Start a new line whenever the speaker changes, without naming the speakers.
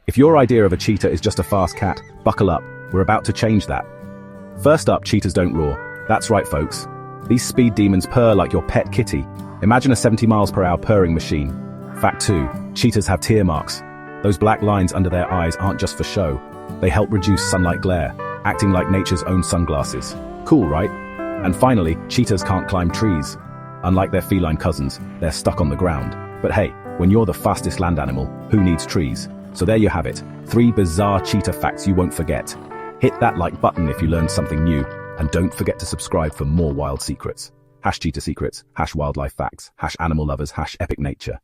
If your idea of a cheetah is just a fast cat, buckle up, we're about to change that. First up, cheetahs don't roar. That's right, folks. These speed demons purr like your pet kitty. Imagine a 70 miles per hour purring machine. Fact 2, cheetahs have tear marks. Those black lines under their eyes aren't just for show. They help reduce sunlight glare, acting like nature's own sunglasses. Cool, right? And finally, cheetahs can't climb trees. Unlike their feline cousins, they're stuck on the ground. But hey, when you're the fastest land animal, who needs trees? So there you have it, 3 bizarre cheetah facts you won't forget. Hit that like button if you learned something new, and don't forget to subscribe for more wild secrets. #Cheetah Secrets, #Wildlife Facts, #Animal Lovers, #Epic Nature.